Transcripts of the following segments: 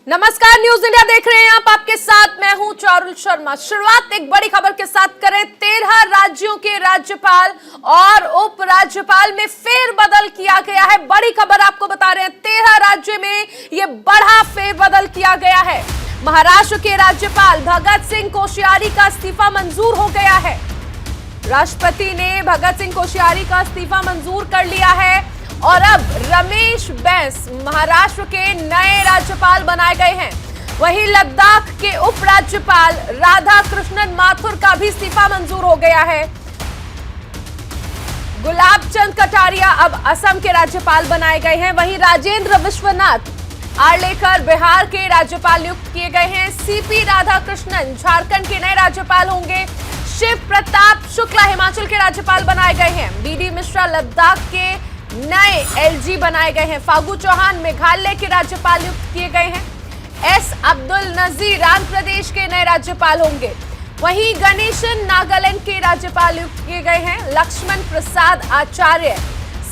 नमस्कार, news India देख रहे हैं आप। आपके साथ मैं हूं चारुल शर्मा। शुरुआत एक बड़ी खबर के साथ करें। 13 राज्यों के राज्यपाल और उपराज्यपाल में फेरबदल किया गया है। बड़ी खबर आपको बता रहे हैं, 13 राज्यों में यह बड़ा फेरबदल किया गया है। महाराष्ट्र के राज्यपाल भगत सिंह कोश्यारी का इस्तीफा मंजूर हो गया है। राष्ट्रपति ने भगत सिंह कोश्यारी का इस्तीफा मंजूर कर लिया है और अब रमेश बैस महाराष्ट्र के नए राज्यपाल बनाए गए हैं। वहीं लद्दाख के उपराज्यपाल राधाकृष्णन माथुर का भी इस्तीफा मंजूर हो गया है। गुलाब चंद कटारिया अब असम के राज्यपाल बनाए गए हैं। वहीं राजेंद्र विश्वनाथ आर्लेकर बिहार के राज्यपाल नियुक्त किए गए हैं। सीपी राधाकृष्णन झारखंड के नए राज्यपाल होंगे। शिव प्रताप शुक्ला हिमाचल के राज्यपाल बनाए गए हैं। बीडी मिश्रा लद्दाख के नए एलजी बनाए गए हैं। फागू चौहान मेघालय के राज्यपाल नियुक्त किए गए हैं। एस अब्दुल नजीर आंध्र प्रदेश के नए राज्यपाल होंगे। वहीं गणेशन नागालैंड के राज्यपाल नियुक्त किए गए हैं। लक्ष्मण प्रसाद आचार्य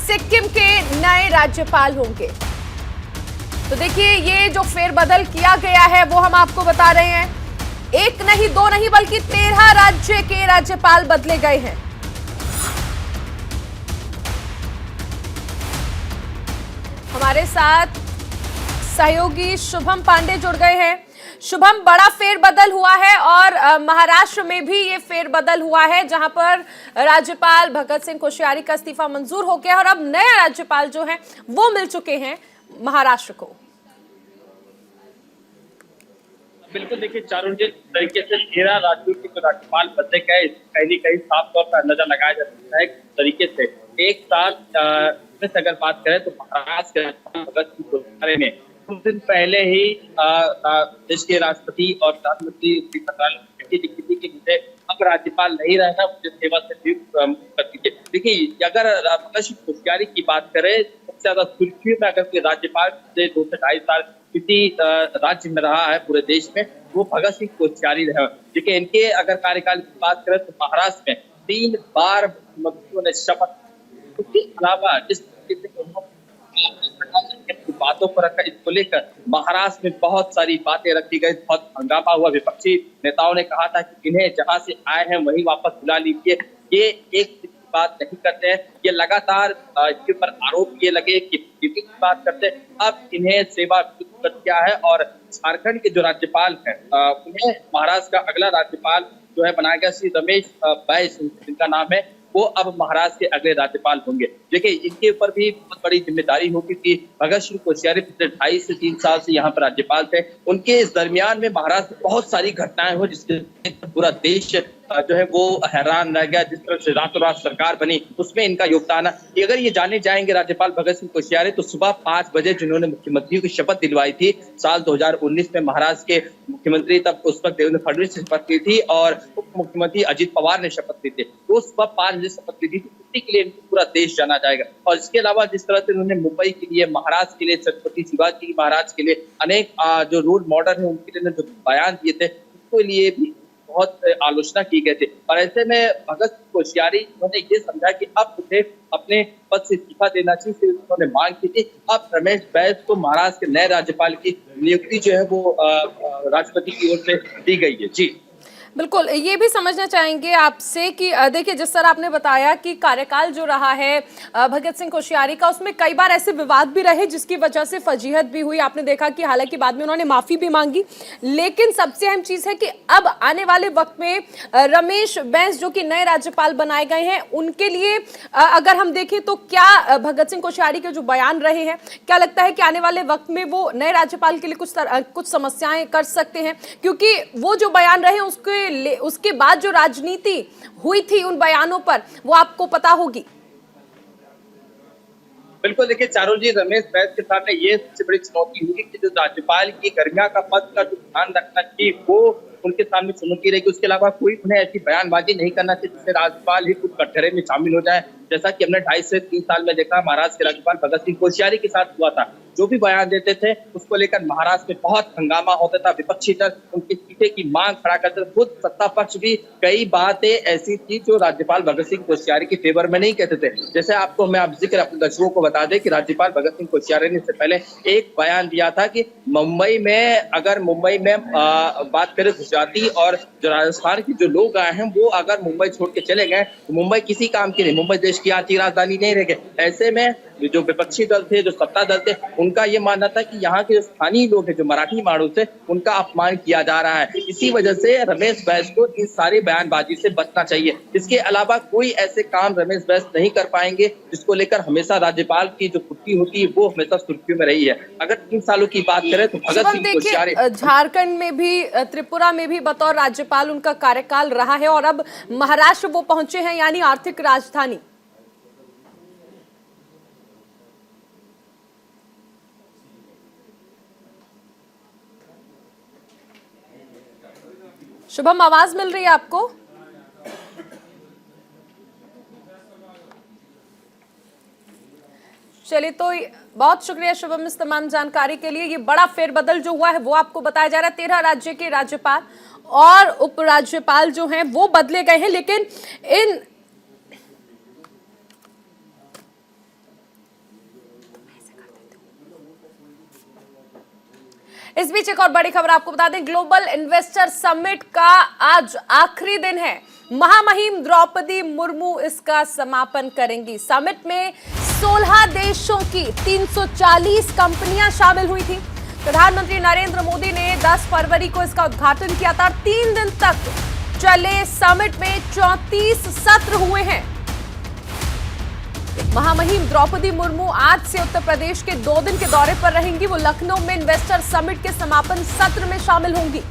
सिक्किम के नए राज्यपाल होंगे। तो देखिए, ये जो फेरबदल किया गया है वो हम आपको बता रहे हैं। एक नहीं, दो नहीं, बल्कि 13 राज्य के राज्यपाल बदले गए हैं। हमारे साथ सहयोगी शुभम पांडे जुड़ गए हैं। शुभम, बड़ा फेरबदल हुआ है और महाराष्ट्र में भी ये फेरबदल हुआ है, जहां पर राज्यपाल भगत सिंह कोश्यारी का इस्तीफा मंजूर हो गया और अब नए राज्यपाल जो हैं वो मिल चुके हैं महाराष्ट्र को। बिल्कुल, देखिए चारों जिस तरीके से 13 राज्यों के जो राज्यपाल बदले गए, कहीं न कहीं साफ तौर पर अंदाजा लगाया जा सकता है तरीके से। एक साथ अगर बात करें तो महाराष्ट्र के राज्यपाल भगत सिंह कोश्यारी ने कुछ दिन पहले ही देश के राष्ट्रपति और प्रधानमंत्री की मुझे अब राज्यपाल नहीं रहना, मुझे सेवा से नियुक्त कर दीजिए। देखिए, अगर भगत सिंह कोश्यारी की बात करें, सबसे ज्यादा सुर्खियों में अगर कोई राज्यपाल से 2 से 2.5 साल किसी राज्य में रहा है पूरे देश में, वो भगत सिंह कोश्यारी रहे। देखिए, इनके अगर कार्यकाल की बात करें तो महाराष्ट्र में 3 बार मुख्यमंत्रियों ने शपथ। उसके अलावा जिस बातों पर रखा, इसको लेकर महाराष्ट्र में बहुत सारी बातें रखी गई, बहुत हंगामा हुआ। विपक्षी नेताओं ने कहा था कि इन्हें जहां से आए हैं वहीं वापस बुला लीजिए। ये एक बात नहीं करते हैं, ये लगातार इसके ऊपर आरोप ये लगे कि की बात करते हैं। अब इन्हें सेवा कर दिया है और झारखंड के जो राज्यपाल हैं उन्हें महाराष्ट्र का अगला राज्यपाल जो है बनाया गया। श्री रमेश बैस जिनका नाम है, वो अब महाराष्ट्र के अगले राज्यपाल होंगे। देखिए, इनके ऊपर भी बहुत बड़ी जिम्मेदारी होगी कि भगत सिंह कोश्यारी पिछले 2.5 से 3 साल से यहाँ पर राज्यपाल थे। उनके इस दरमियान में महाराष्ट्र में बहुत सारी घटनाएं हुई जिसके पूरा देश जो है वो हैरान रह गया। जिस तरह से रातों रात सरकार बनी, उसमें इनका योगदान है। अगर ये जाने जाएंगे राज्यपाल भगत सिंह कोश्यारी, तो सुबह 5 बजे जिन्होंने मुख्यमंत्री की शपथ दिलवाई थी साल 2019 में, महाराष्ट्र के मुख्यमंत्री तब उस वक्त देवेंद्र फडणवीस ने शपथ ली थी और उप मुख्यमंत्री अजित पवार ने शपथ ली थी। तो सुबह 5 बजे शपथ ली थी। छुट्टी के लिए पूरा देश जाना जाएगा। और इसके अलावा जिस तरह से उन्होंने मुंबई के लिए, महाराष्ट्र के लिए, छत्रपति शिवाजी महाराज के लिए अनेक जो रोल मॉडल है उनके लिए जो बयान दिए थे, उसके लिए भी बहुत आलोचना की गई थी। और ऐसे में भगत सिंह कोश्यारी उन्होंने ये समझा कि अब उन्हें अपने पद से इस्तीफा देना चाहिए। उन्होंने मांग की थी अब रमेश बैस को महाराष्ट्र के नए राज्यपाल की नियुक्ति जो है वो राष्ट्रपति की ओर से दी गई है। जी बिल्कुल, ये भी समझना चाहेंगे आपसे कि देखिए, जिस तरह आपने बताया कि कार्यकाल जो रहा है भगत सिंह कोश्यारी का, उसमें कई बार ऐसे विवाद भी रहे जिसकी वजह से फजीहत भी हुई। आपने देखा कि हालांकि बाद में उन्होंने माफी भी मांगी, लेकिन सबसे अहम चीज है कि अब आने वाले वक्त में रमेश बैस जो कि नए राज्यपाल बनाए गए हैं, उनके लिए अगर हम देखें तो क्या भगत सिंह कोश्यारी के जो बयान रहे हैं, क्या लगता है कि आने वाले वक्त में वो नए राज्यपाल के लिए कुछ समस्याएं कर सकते हैं? क्योंकि वो जो बयान रहे उसके बाद जो राजनीति हुई थी उन बयानों पर, वो आपको पता होगी। बिल्कुल, देखिए चारों जी, रमेश बैस के सामने ये सबसे बड़ी चुनौती होगी कि जो राज्यपाल की गरिमा का पद का जो ध्यान रखना चाहिए वो उनके सामने चुनौती रहेगी। उसके अलावा कोई उन्हें ऐसी बयानबाजी नहीं करना चाहिए जिससे राज्यपाल ही कुछ कटघरे में शामिल हो जाए, जैसा कि हमने 2.5 से 3 साल में देखा महाराष्ट्र के राज्यपाल भगत सिंह कोश्यारी के साथ हुआ था। जो भी बयान देते थे उसको लेकर महाराष्ट्र में बहुत हंगामा होता था। विपक्षी दल उनके इस्तीफे की मांग खड़ा करते थे। खुद सत्ता पक्ष भी कई बातें ऐसी थी जो राज्यपाल भगत सिंह कोश्यारी के फेवर में नहीं कहते थे। जैसे आपको मैं अब जिक्र अपने दर्शकों को बता दें कि राज्यपाल भगत सिंह कोश्यारी ने इससे पहले एक बयान दिया था कि मुंबई में बात करें गुजराती और जो राजस्थान के जो लोग आए हैं वो अगर मुंबई छोड़ के चले गए तो मुंबई किसी काम की नहीं, मुंबई देश की आर्थिक राजधानी नहीं रह गए। ऐसे में जो विपक्षी दल थे, जो सत्ता दल थे, उनका ये मानना था कि यहाँ के जो स्थानीय लोग हैं, जो मराठी माणूस थे, उनका अपमान किया जा रहा है। इसी वजह से रमेश बैस को इन सारी बयानबाजी से बचना चाहिए। इसके अलावा कोई ऐसे काम रमेश बैस नहीं कर पाएंगे जिसको लेकर हमेशा राज्यपाल की जो छुट्टी होती है वो हमेशा सुर्खियों में रही है। अगर 3 सालों की बात करें तो भगत सिंह कोश्यारी झारखंड में भी, त्रिपुरा में भी बतौर राज्यपाल उनका कार्यकाल रहा है और अब महाराष्ट्र वो पहुंचे हैं, यानी आर्थिक राजधानी। शुभम, आवाज मिल रही है आपको? चलिए, तो बहुत शुक्रिया शुभम इस तमाम जानकारी के लिए। ये बड़ा फेरबदल जो हुआ है वो आपको बताया जा रहा है। 13 राज्य के राज्यपाल और उपराज्यपाल जो हैं वो बदले गए हैं, लेकिन इन इस बीच एक और बड़ी खबर आपको बता दें, ग्लोबल इन्वेस्टर समिट का आज आखिरी दिन है। महामहिम द्रौपदी मुर्मू इसका समापन करेंगी। समिट में 16 देशों की 340 कंपनियां शामिल हुई थी। प्रधानमंत्री नरेंद्र मोदी ने 10 फरवरी को इसका उद्घाटन किया था। 3 दिन तक चले समिट में 34 सत्र हुए हैं। महामहिम द्रौपदी मुर्मू आज से उत्तर प्रदेश के 2 दिन के दौरे पर रहेंगी। वो लखनऊ में इन्वेस्टर समिट के समापन सत्र में शामिल होंगी।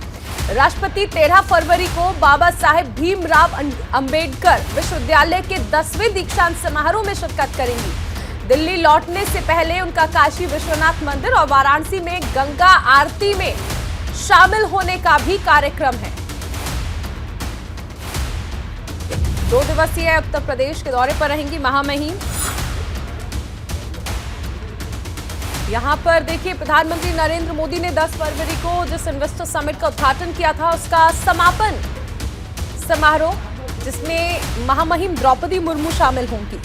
राष्ट्रपति 13 फरवरी को बाबा साहेब भीमराव अंबेडकर विश्वविद्यालय के 10वें दीक्षांत समारोह में शिरकत करेंगी। दिल्ली लौटने से पहले उनका काशी विश्वनाथ मंदिर और वाराणसी में गंगा आरती में शामिल होने का भी कार्यक्रम है। 2 दिवसीय उत्तर प्रदेश के दौरे पर रहेंगी महामहिम। यहां पर देखिए, प्रधानमंत्री नरेंद्र मोदी ने 10 फरवरी को जिस इन्वेस्टर समिट का उद्घाटन किया था उसका समापन समारोह, जिसमें महामहिम द्रौपदी मुर्मू शामिल होंगी।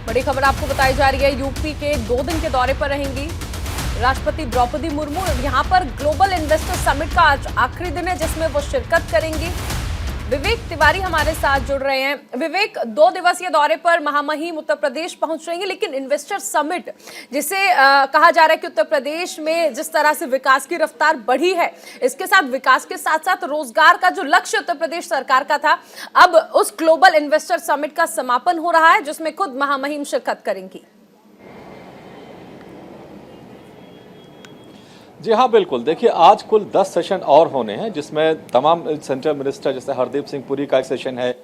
बड़ी खबर आपको बताई जा रही है, यूपी के 2 दिन के दौरे पर रहेंगी राष्ट्रपति द्रौपदी मुर्मू। यहां पर ग्लोबल इन्वेस्टर समिट का आज आखिरी दिन है जिसमें वो शिरकत करेंगी। विवेक तिवारी हमारे साथ जुड़ रहे हैं। विवेक, 2 दिवसीय दौरे पर महामहिम उत्तर प्रदेश पहुंच रही है, लेकिन इन्वेस्टर समिट जिसे कहा जा रहा है कि उत्तर प्रदेश में जिस तरह से विकास की रफ्तार बढ़ी है, इसके साथ विकास के साथ साथ रोजगार का जो लक्ष्य उत्तर प्रदेश सरकार का था, अब उस ग्लोबल इन्वेस्टर समिट का समापन हो रहा है जिसमें खुद महामहिम शिरकत करेंगी। जी हाँ, बिल्कुल। देखिए, आज कुल 10 सेशन और होने हैं जिसमें तमाम सेंट्रल मिनिस्टर जैसे हरदीप सिंह पुरी का एक सेशन है,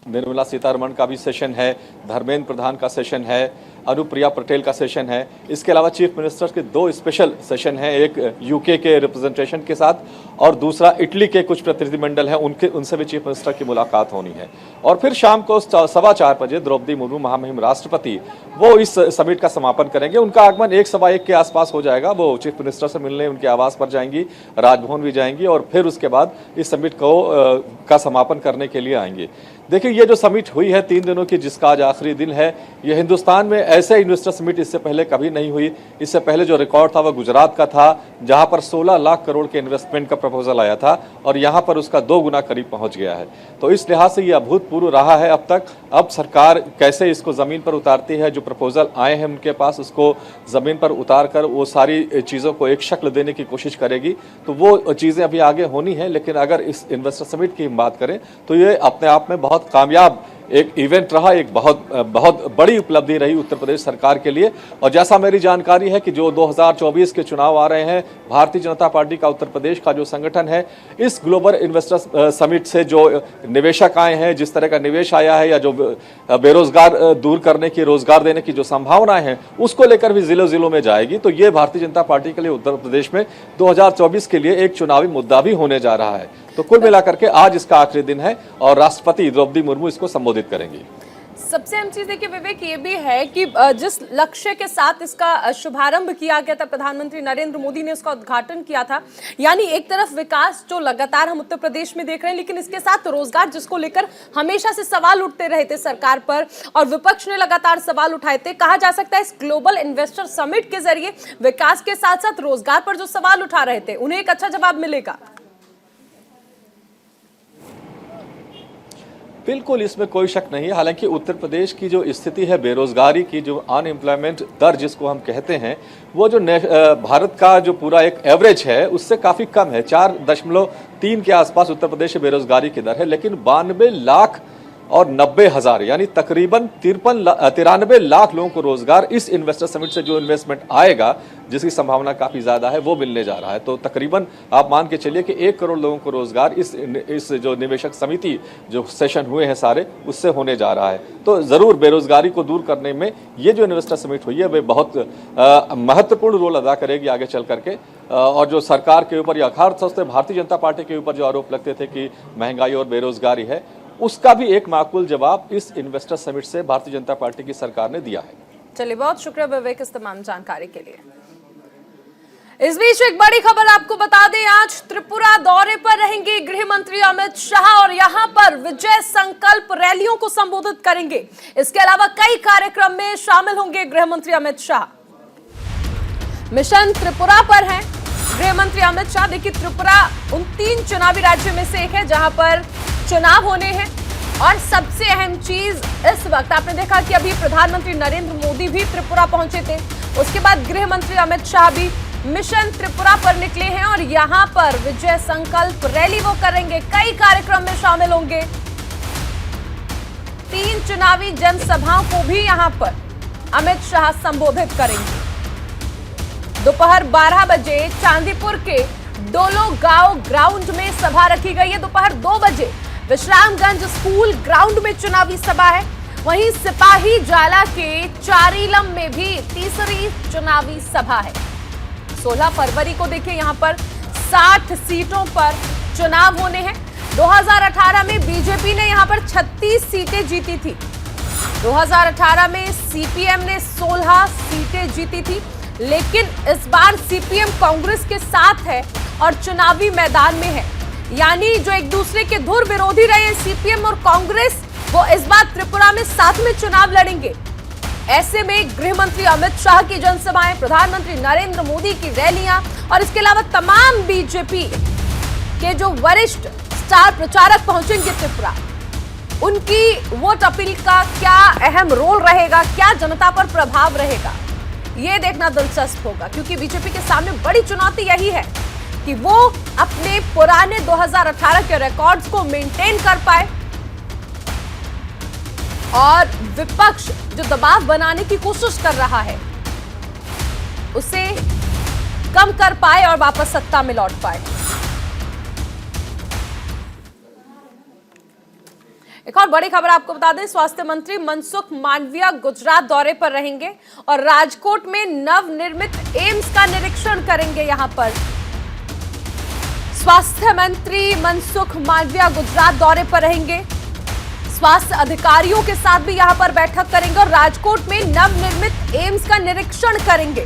निर्मला सीतारमण का भी सेशन है, धर्मेंद्र प्रधान का सेशन है, अनुप्रिया पटेल का सेशन है। इसके अलावा चीफ मिनिस्टर्स के 2 स्पेशल सेशन हैं, एक यूके के रिप्रेजेंटेशन के साथ और दूसरा इटली के कुछ प्रतिनिधिमंडल हैं, उनसे भी चीफ मिनिस्टर की मुलाकात होनी है। और फिर शाम को 4:15 बजे द्रौपदी मुर्मू महामहिम राष्ट्रपति वो इस समिट का समापन करेंगे। उनका आगमन 1:15 के आसपास हो जाएगा। वो चीफ मिनिस्टर से मिलने उनके आवास पर जाएंगी, राजभवन भी जाएंगी और फिर उसके बाद इस समिट का समापन करने के लिए आएंगे। देखिए, ये जो समिट हुई है 3 दिनों की, जिसका आज आखिरी दिन है, ये हिंदुस्तान में ऐसे इन्वेस्टर समिट इससे पहले कभी नहीं हुई। इससे पहले जो रिकॉर्ड था वो गुजरात का था, जहां पर 16 लाख करोड़ के इन्वेस्टमेंट का प्रपोजल आया था और यहां पर उसका 2 गुना करीब पहुंच गया है। तो इस लिहाज से ये अभूतपूर्व रहा है अब तक। अब सरकार कैसे इसको जमीन पर उतारती है, जो प्रपोजल आए हैं उनके पास, उसको जमीन पर उतार कर वो सारी चीज़ों को एक शक्ल देने की कोशिश करेगी। तो वो चीज़ें अभी आगे होनी है। लेकिन अगर इस इन्वेस्टर समिट की बात करें तो ये अपने आप में बहुत कामयाब एक इवेंट रहा, एक बहुत बड़ी उपलब्धि रही उत्तर प्रदेश सरकार के लिए। और जैसा मेरी जानकारी है कि जो 2024 के चुनाव आ रहे हैं, भारतीय जनता पार्टी का उत्तर प्रदेश का जो संगठन है, इस ग्लोबल इन्वेस्टर समिट से जो निवेशक आए हैं, जिस तरह का निवेश आया है, या जो बेरोजगार दूर करने की, रोजगार देने की जो संभावनाएं हैं, उसको लेकर भी जिलों में जाएगी। तो ये भारतीय जनता पार्टी के लिए उत्तर प्रदेश में 2024 के लिए एक चुनावी मुद्दा भी होने जा रहा है। तो कुल मिलाकर के आज इसका आखिरी दिन है और राष्ट्रपति द्रौपदी मुर्मू इसको संबोधित करेंगी। सबसे अहम चीज देखिए विवेक, ये भी है कि जिस लक्ष्य के साथ इसका शुभारंभ किया गया था, प्रधानमंत्री नरेंद्र मोदी ने उसका उद्घाटन किया था, यानी एक तरफ विकास जो लगातार हम उत्तर प्रदेश में देख रहे हैं, लेकिन इसके साथ रोजगार, जिसको लेकर हमेशा से सवाल उठते रहे थे सरकार पर और विपक्ष ने लगातार सवाल उठाए थे। कहा जा सकता है इस ग्लोबल इन्वेस्टर समिट के जरिए विकास के साथ साथ रोजगार पर जो सवाल उठा रहे थे, उन्हें एक अच्छा जवाब मिलेगा। बिल्कुल, इसमें कोई शक नहीं है। हालांकि उत्तर प्रदेश की जो स्थिति है, बेरोजगारी की, जो अनएम्प्लॉयमेंट दर जिसको हम कहते हैं, वो जो भारत का जो पूरा एक एवरेज है उससे काफ़ी कम है। 4.3 के आसपास उत्तर प्रदेश में बेरोजगारी की दर है, लेकिन 92 लाख और 90 हजार यानी तकरीबन 93 लाख लोगों को रोजगार इस इन्वेस्टर समिट से जो इन्वेस्टमेंट आएगा, जिसकी संभावना काफी ज्यादा है, वो मिलने जा रहा है। तो तकरीबन आप मान के चलिए कि 1 करोड़ लोगों को रोजगार इस जो निवेशक समिति जो सेशन हुए हैं सारे, उससे होने जा रहा है। तो जरूर बेरोजगारी को दूर करने में ये जो इन्वेस्टर समिट हुई है, वे बहुत महत्वपूर्ण रोल अदा करेगी आगे चल करके। और जो सरकार के ऊपर या खास से भारतीय जनता पार्टी के ऊपर जो आरोप लगते थे कि महंगाई और बेरोजगारी है, उसका भी एक माकूल जवाब इस इन्वेस्टर समिट से भारतीय जनता पार्टी की सरकार ने दिया है। चलिए, बहुत शुक्रिया विवेक इस तमाम जानकारी के लिए। इस बीच एक बड़ी खबर आपको बता दें, आज त्रिपुरा दौरे पर रहेंगे गृह मंत्री अमित शाह और यहां पर विजय संकल्प रैलियों को संबोधित करेंगे। इसके अलावा कई कार्यक्रम में शामिल होंगे गृह मंत्री अमित शाह। मिशन त्रिपुरा पर हैं गृह मंत्री अमित शाह। देखिए, त्रिपुरा उन 3 चुनावी राज्यों में से एक है जहां पर चुनाव होने हैं। और सबसे अहम चीज इस वक्त आपने देखा कि अभी प्रधानमंत्री नरेंद्र मोदी भी त्रिपुरा पहुंचे थे, उसके बाद गृह मंत्री अमित शाह भी मिशन त्रिपुरा पर निकले हैं और यहां पर विजय संकल्प रैली वो करेंगे, कई कार्यक्रम में शामिल होंगे। 3 चुनावी जनसभाओं को भी यहां पर अमित शाह संबोधित करेंगे। दोपहर 12 बजे चांदीपुर के डोलो गांव ग्राउंड में सभा रखी गई है। दोपहर 2 बजे विश्रामगंज स्कूल ग्राउंड में चुनावी सभा है। वहीं सिपाही जाला के चारीलम में भी तीसरी चुनावी सभा है। 16 फरवरी को देखिए यहां पर 60 सीटों पर चुनाव होने हैं। 2018 में बीजेपी ने यहां पर 36 सीटें जीती थी। 2018 में सीपीएम ने 16 सीटें जीती थी, लेकिन इस बार सीपीएम कांग्रेस के साथ है और चुनावी मैदान में है। यानी जो एक दूसरे के धुर विरोधी रहे हैं सीपीएम और कांग्रेस, वो इस बार त्रिपुरा में साथ में चुनाव लड़ेंगे। ऐसे में गृह मंत्री अमित शाह की जनसभाएं, प्रधानमंत्री नरेंद्र मोदी की रैलियां और इसके अलावा तमाम बीजेपी के जो वरिष्ठ स्टार प्रचारक पहुंचेंगे त्रिपुरा, उनकी वोट अपील का क्या अहम रोल रहेगा, क्या जनता पर प्रभाव रहेगा, ये देखना दिलचस्प होगा। क्योंकि बीजेपी के सामने बड़ी चुनौती यही है कि वो अपने पुराने 2018 के रिकॉर्ड्स को मेंटेन कर पाए और विपक्ष जो दबाव बनाने की कोशिश कर रहा है उसे कम कर पाए और वापस सत्ता में लौट पाए। एक और बड़ी खबर आपको बता दें, स्वास्थ्य मंत्री मनसुख मांडविया गुजरात दौरे पर रहेंगे और राजकोट में नवनिर्मित एम्स का निरीक्षण करेंगे। यहां पर स्वास्थ्य मंत्री मनसुख मांडविया गुजरात दौरे पर रहेंगे, स्वास्थ्य अधिकारियों के साथ भी यहां पर बैठक करेंगे और राजकोट में नवनिर्मित एम्स का निरीक्षण करेंगे।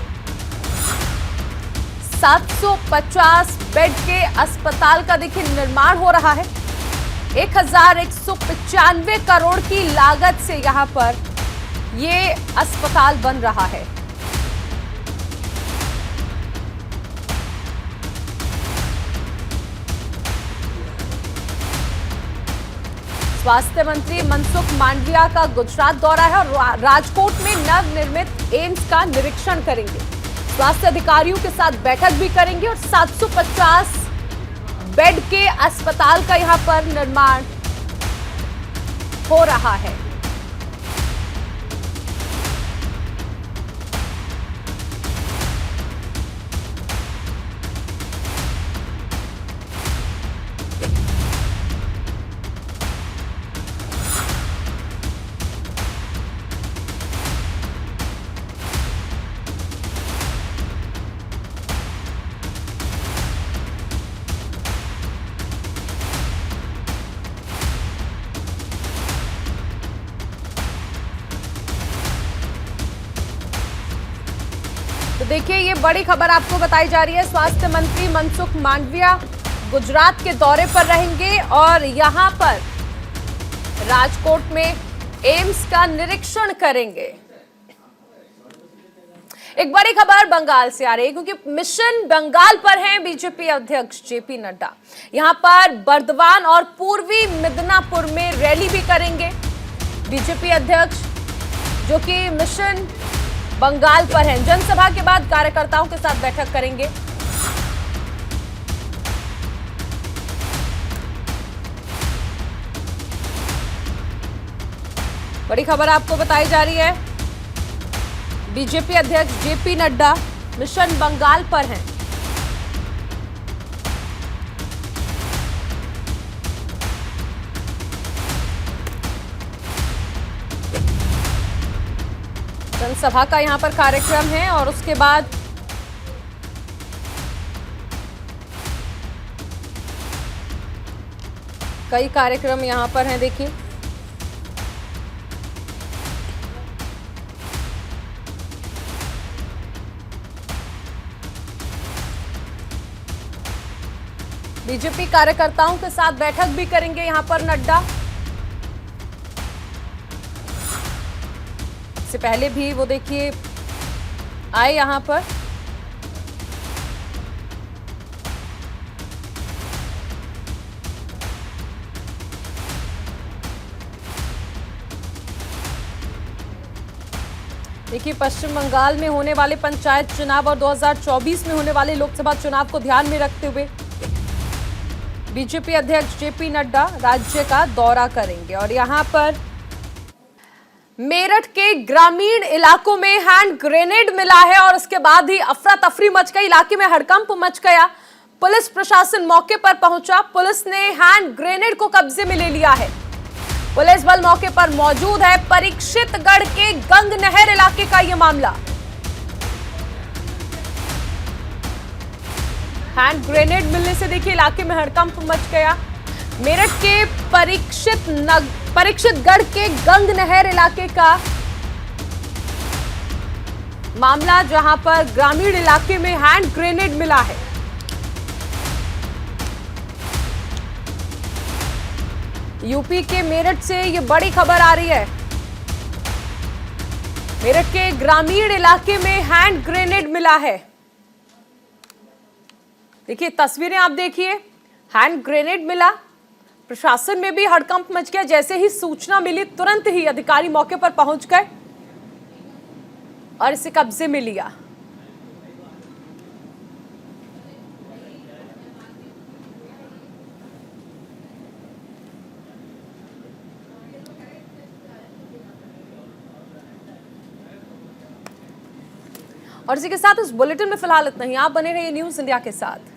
750 बेड के अस्पताल का देखिए निर्माण हो रहा है। 1195 करोड़ की लागत से यहां पर ये अस्पताल बन रहा है। स्वास्थ्य मंत्री मनसुख मांडविया का गुजरात दौरा है और राजकोट में नवनिर्मित एम्स का निरीक्षण करेंगे। स्वास्थ्य अधिकारियों के साथ बैठक भी करेंगे और 750 बेड के अस्पताल का यहां पर निर्माण हो रहा है। तो देखिए, ये बड़ी खबर आपको बताई जा रही है। स्वास्थ्य मंत्री मनसुख मांडविया गुजरात के दौरे पर रहेंगे और यहां पर राजकोट में एम्स का निरीक्षण करेंगे। एक बड़ी खबर बंगाल से आ रही है, क्योंकि मिशन बंगाल पर हैं बीजेपी अध्यक्ष जेपी नड्डा। यहां पर बर्दवान और पूर्वी मिदनापुर में रैली भी करेंगे बीजेपी अध्यक्ष, जो कि मिशन बंगाल पर हैं। जनसभा के बाद कार्यकर्ताओं के साथ बैठक करेंगे। बड़ी खबर आपको बताई जा रही है, बीजेपी अध्यक्ष जेपी नड्डा मिशन बंगाल पर हैं। जनसभा का यहां पर कार्यक्रम है और उसके बाद कई कार्यक्रम यहां पर हैं। देखिए, बीजेपी कार्यकर्ताओं के साथ बैठक भी करेंगे यहां पर नड्डा। इससे पहले भी वो देखिए आए यहां पर। देखिए, पश्चिम बंगाल में होने वाले पंचायत चुनाव और 2024 में होने वाले लोकसभा चुनाव को ध्यान में रखते हुए बीजेपी अध्यक्ष जेपी नड्डा राज्य का दौरा करेंगे और यहां पर मेरठ के ग्रामीण इलाकों में हैंड ग्रेनेड मिला है और उसके बाद ही अफरा तफरी मच गई, इलाके में हड़कंप मच गया। पुलिस प्रशासन मौके पर पहुंचा, पुलिस ने हैंड ग्रेनेड को कब्जे में ले लिया है। पुलिस बल मौके पर मौजूद है। परीक्षितगढ़ के गंग नहर इलाके का यह मामला। हैंड ग्रेनेड मिलने से देखिए इलाके में हड़कंप मच गया। मेरठ के परीक्षितगढ़ के गंग नहर इलाके का मामला, जहां पर ग्रामीण इलाके में हैंड ग्रेनेड मिला है। यूपी के मेरठ से ये बड़ी खबर आ रही है। मेरठ के ग्रामीण इलाके में हैंड ग्रेनेड मिला है। देखिए तस्वीरें आप देखिए, हैंड ग्रेनेड मिला। प्रशासन में भी हड़कंप मच गया। जैसे ही सूचना मिली तुरंत ही अधिकारी मौके पर पहुंच गए और इसे कब्जे में लिया। और इसी के साथ इस बुलेटिन में फिलहाल इतना ही। आप बने रहिए न्यूज़ इंडिया के साथ।